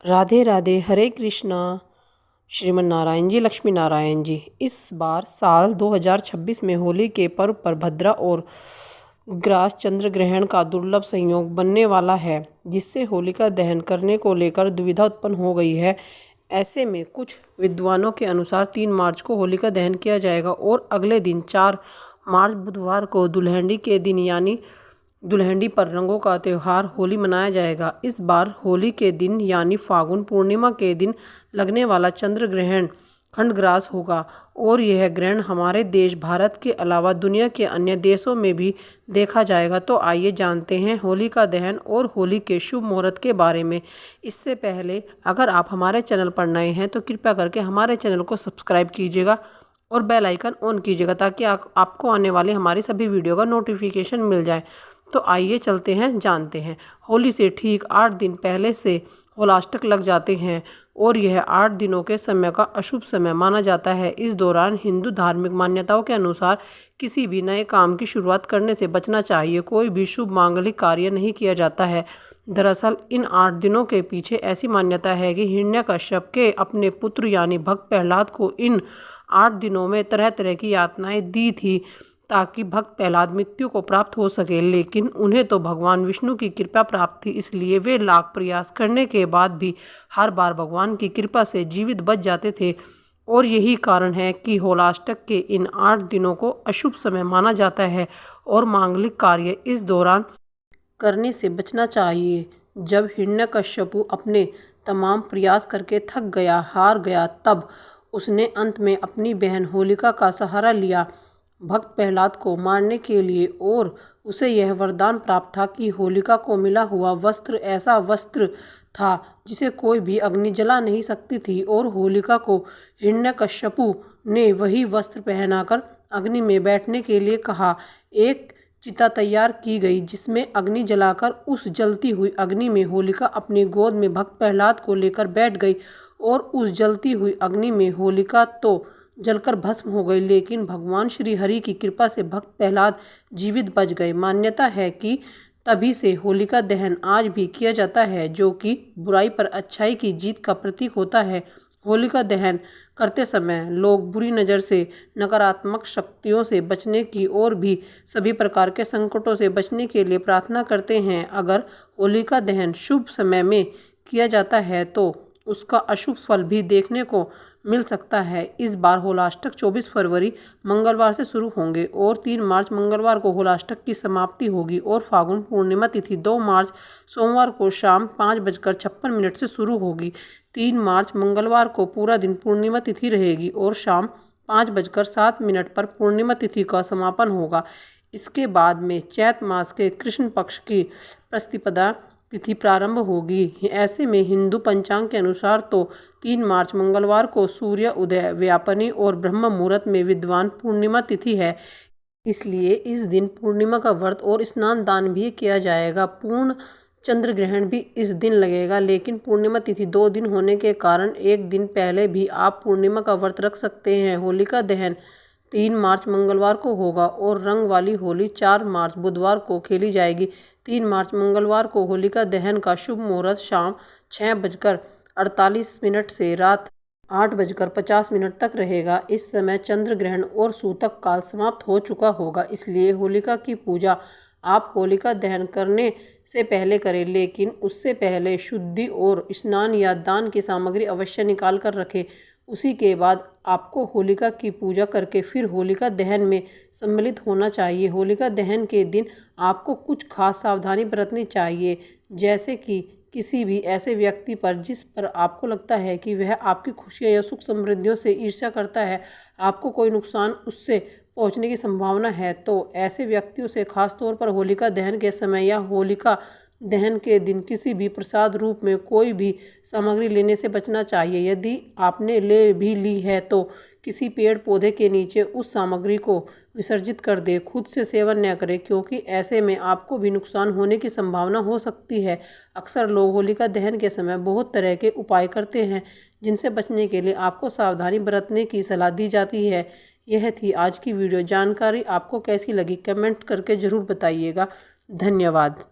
राधे राधे, हरे कृष्णा। श्रीमन नारायण जी, लक्ष्मी नारायण जी। इस बार साल 2026 में होली के पर्व पर भद्रा और ग्रास चंद्र ग्रहण का दुर्लभ संयोग बनने वाला है, जिससे होलिका दहन करने को लेकर दुविधा उत्पन्न हो गई है। ऐसे में कुछ विद्वानों के अनुसार 3 मार्च को होलिका दहन किया जाएगा और अगले दिन 4 मार्च बुधवार को दुल्हड़ी के दिन यानी दुल्हड़ी पर रंगों का त्यौहार होली मनाया जाएगा। इस बार होली के दिन यानी फागुन पूर्णिमा के दिन लगने वाला चंद्र ग्रहण खंडग्रास होगा और यह ग्रहण हमारे देश भारत के अलावा दुनिया के अन्य देशों में भी देखा जाएगा। तो आइए जानते हैं होली का दहन और होली के शुभ मुहूर्त के बारे में। इससे पहले अगर आप हमारे चैनल पर नए हैं तो कृपया करके हमारे चैनल को सब्सक्राइब कीजिएगा और बेल आइकन ऑन कीजिएगा, ताकि आपको आने वाली हमारी सभी वीडियो का नोटिफिकेशन मिल जाए। तो आइए चलते हैं, जानते हैं। होली से ठीक 8 दिन पहले से होलाष्टक लग जाते हैं और यह 8 दिनों के समय का अशुभ समय माना जाता है। इस दौरान हिंदू धार्मिक मान्यताओं के अनुसार किसी भी नए काम की शुरुआत करने से बचना चाहिए। कोई भी शुभ मांगलिक कार्य नहीं किया जाता है। दरअसल इन 8 दिनों के पीछे ऐसी मान्यता है कि हिरण्यकश्यप के अपने पुत्र यानी भक्त प्रहलाद को इन 8 दिनों में तरह तरह की यातनाएं दी थी, ताकि भक्त प्रहलाद मृत्यु को प्राप्त हो सके। लेकिन उन्हें तो भगवान विष्णु की कृपा प्राप्त थी, इसलिए वे लाख प्रयास करने के बाद भी हर बार भगवान की कृपा से जीवित बच जाते थे। और यही कारण है कि होलाष्टक के इन 8 दिनों को अशुभ समय माना जाता है और मांगलिक कार्य इस दौरान करने से बचना चाहिए। जब हिरण्यकश्यपु अपने तमाम प्रयास करके थक गया, हार गया, तब उसने अंत में अपनी बहन होलिका का सहारा लिया भक्त प्रहलाद को मारने के लिए, और उसे यह वरदान प्राप्त था कि होलिका को मिला हुआ वस्त्र ऐसा वस्त्र था जिसे कोई भी अग्नि जला नहीं सकती थी। और होलिका को हिरण्यकश्यपु ने वही वस्त्र पहनाकर अग्नि में बैठने के लिए कहा। एक चिता तैयार की गई जिसमें अग्नि जलाकर उस जलती हुई अग्नि में होलिका अपनी गोद में भक्त प्रहलाद को लेकर बैठ गई और उस जलती हुई अग्नि में होलिका तो जलकर भस्म हो गई, लेकिन भगवान श्री हरि की कृपा से भक्त प्रहलाद जीवित बच गए। मान्यता है कि तभी से होलिका दहन आज भी किया जाता है, जो कि बुराई पर अच्छाई की जीत का प्रतीक होता है। होलिका दहन करते समय लोग बुरी नज़र से, नकारात्मक शक्तियों से बचने की और भी सभी प्रकार के संकटों से बचने के लिए प्रार्थना करते हैं। अगर होलिका दहन शुभ समय में किया जाता है तो उसका अशुभ फल भी देखने को मिल सकता है। इस बार होलाष्टक 24 फरवरी मंगलवार से शुरू होंगे और 3 मार्च मंगलवार को होलाष्टक की समाप्ति होगी और फागुन पूर्णिमा तिथि 2 मार्च सोमवार को शाम 5:56 से शुरू होगी। 3 मार्च मंगलवार को पूरा दिन पूर्णिमा तिथि रहेगी और शाम 5:07 पर पूर्णिमा तिथि का समापन होगा। इसके बाद में चैत मास के कृष्ण पक्ष की प्रतिपदा तिथि प्रारंभ होगी। ऐसे में हिंदू पंचांग के अनुसार तो 3 मार्च मंगलवार को सूर्य उदय, व्यापनी और ब्रह्म मुहूर्त में विद्वान पूर्णिमा तिथि है, इसलिए इस दिन पूर्णिमा का व्रत और स्नान दान भी किया जाएगा। पूर्ण चंद्र ग्रहण भी इस दिन लगेगा, लेकिन पूर्णिमा तिथि 2 दिन होने के कारण एक दिन पहले भी आप पूर्णिमा का व्रत रख सकते हैं। होलिका दहन 3 मार्च मंगलवार को होगा और रंग वाली होली 4 मार्च बुधवार को खेली जाएगी। 3 मार्च मंगलवार को होलिका दहन का शुभ मुहूर्त शाम 6:48 से रात 8:50 तक रहेगा। इस समय चंद्र ग्रहण और सूतक काल समाप्त हो चुका होगा, इसलिए होलिका की पूजा आप होलिका दहन करने से पहले करें, लेकिन उससे पहले शुद्धि और स्नान या दान की सामग्री अवश्य निकाल कर रखें। उसी के बाद आपको होलिका की पूजा करके फिर होलिका दहन में सम्मिलित होना चाहिए। होलिका दहन के दिन आपको कुछ खास सावधानी बरतनी चाहिए, जैसे कि किसी भी ऐसे व्यक्ति पर जिस पर आपको लगता है कि वह आपकी खुशियां या सुख समृद्धियों से ईर्ष्या करता है, आपको कोई नुकसान उससे पहुंचने की संभावना है, तो ऐसे व्यक्तियों से खास तौर पर होलिका दहन के समय या होलिका दहन के दिन किसी भी प्रसाद रूप में कोई भी सामग्री लेने से बचना चाहिए। यदि आपने ले भी ली है तो किसी पेड़ पौधे के नीचे उस सामग्री को विसर्जित कर दे, खुद से सेवन न करें, क्योंकि ऐसे में आपको भी नुकसान होने की संभावना हो सकती है। अक्सर लोग होलिका दहन के समय बहुत तरह के उपाय करते हैं, जिनसे बचने के लिए आपको सावधानी बरतने की सलाह दी जाती है। यह थी आज की वीडियो। जानकारी आपको कैसी लगी कमेंट करके ज़रूर बताइएगा। धन्यवाद।